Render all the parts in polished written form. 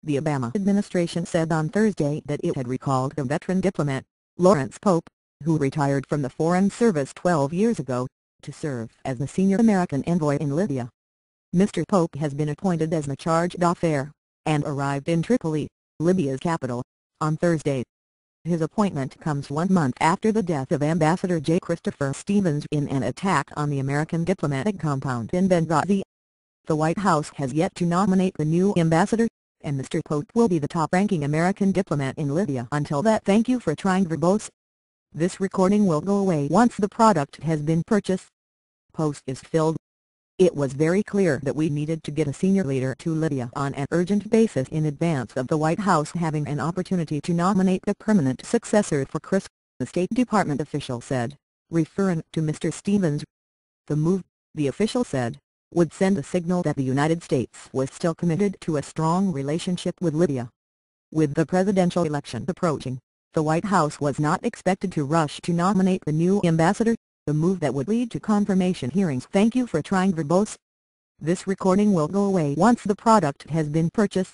The Obama administration said on Thursday that it had recalled a veteran diplomat, Lawrence Pope, who retired from the Foreign Service 12 years ago, to serve as the senior American envoy in Libya. Mr. Pope has been appointed as the charge d'affaires, and arrived in Tripoli, Libya's capital, on Thursday. His appointment comes 1 month after the death of Ambassador J. Christopher Stevens in an attack on the American diplomatic compound in Benghazi. The White House has yet to nominate the new ambassador, and Mr. Pope will be the top-ranking American diplomat in Libya until that. Thank you for trying verbose. This recording will go away once the product has been purchased. Post is filled. It was very clear that we needed to get a senior leader to Libya on an urgent basis in advance of the White House having an opportunity to nominate the permanent successor for Chris, the State Department official said, referring to Mr. Stevens. The move, the official said, would send a signal that the United States was still committed to a strong relationship with Libya. With the presidential election approaching, the White House was not expected to rush to nominate the new ambassador, the move that would lead to confirmation hearings. Thank you for trying verbose. This recording will go away once the product has been purchased.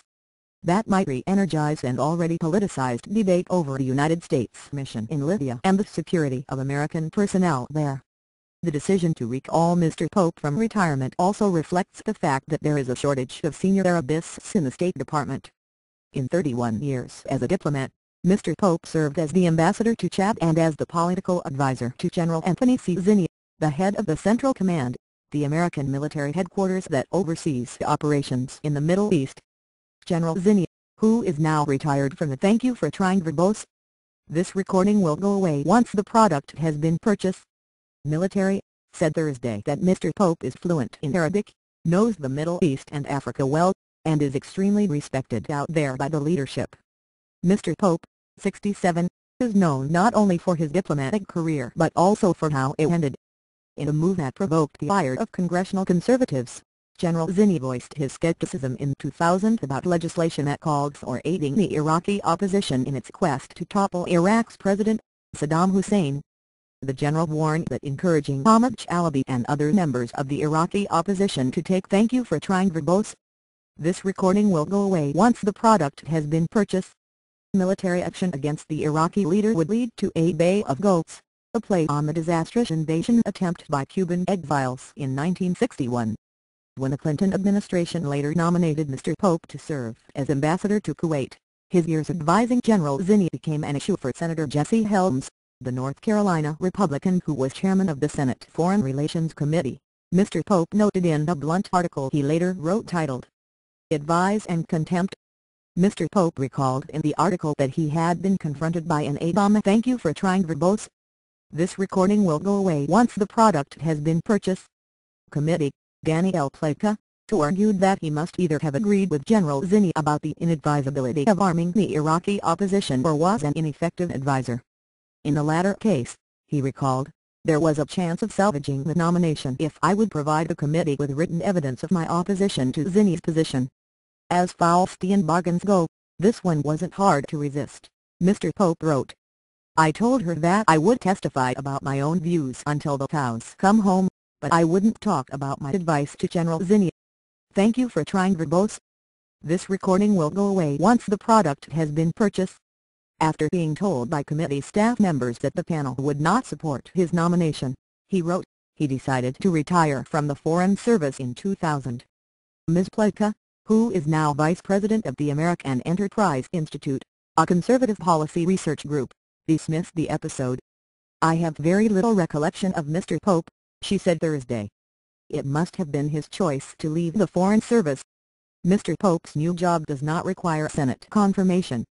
That might re-energize an already politicized debate over the United States mission in Libya and the security of American personnel there. The decision to recall Mr. Pope from retirement also reflects the fact that there is a shortage of senior Arabists in the State Department. In 31 years as a diplomat, Mr. Pope served as the ambassador to Chad and as the political advisor to General Anthony C. Zinni, the head of the Central Command, the American military headquarters that oversees operations in the Middle East. General Zinni, who is now retired from the Thank you for trying verbose. This recording will go away once the product has been purchased. Military, said Thursday that Mr. Pope is fluent in Arabic, knows the Middle East and Africa well, and is extremely respected out there by the leadership. Mr. Pope, 67, is known not only for his diplomatic career but also for how it ended. In a move that provoked the ire of congressional conservatives, General Zinni voiced his skepticism in 2000 about legislation that called for aiding the Iraqi opposition in its quest to topple Iraq's president, Saddam Hussein. The general warned that encouraging Ahmad Chalabi and other members of the Iraqi opposition to take "Thank you for trying" verbose. This recording will go away once the product has been purchased. Military action against the Iraqi leader would lead to a Bay of Goats, a play on the disastrous invasion attempt by Cuban exiles in 1961. When the Clinton administration later nominated Mr. Pope to serve as ambassador to Kuwait, his years advising General Zinni became an issue for Senator Jesse Helms, the North Carolina Republican who was chairman of the Senate Foreign Relations Committee. Mr. Pope noted in a blunt article he later wrote titled, "Advise and Contempt." Mr. Pope recalled in the article that he had been confronted by an Obama "Thank you for trying" verbose. This recording will go away once the product has been purchased. Committee, Danny L. Pleka, argued that he must either have agreed with General Zinni about the inadvisability of arming the Iraqi opposition or was an ineffective advisor. In the latter case, he recalled, there was a chance of salvaging the nomination if I would provide the committee with written evidence of my opposition to Zinni's position. As Faustian bargains go, this one wasn't hard to resist, Mr. Pope wrote. I told her that I would testify about my own views until the cows come home, but I wouldn't talk about my advice to General Zinni. Thank you for trying verbose. This recording will go away once the product has been purchased. After being told by committee staff members that the panel would not support his nomination, he wrote, he decided to retire from the Foreign Service in 2000. Ms. Pleka, who is now vice president of the American Enterprise Institute, a conservative policy research group, dismissed the episode. I have very little recollection of Mr. Pope, she said Thursday. It must have been his choice to leave the Foreign Service. Mr. Pope's new job does not require Senate confirmation.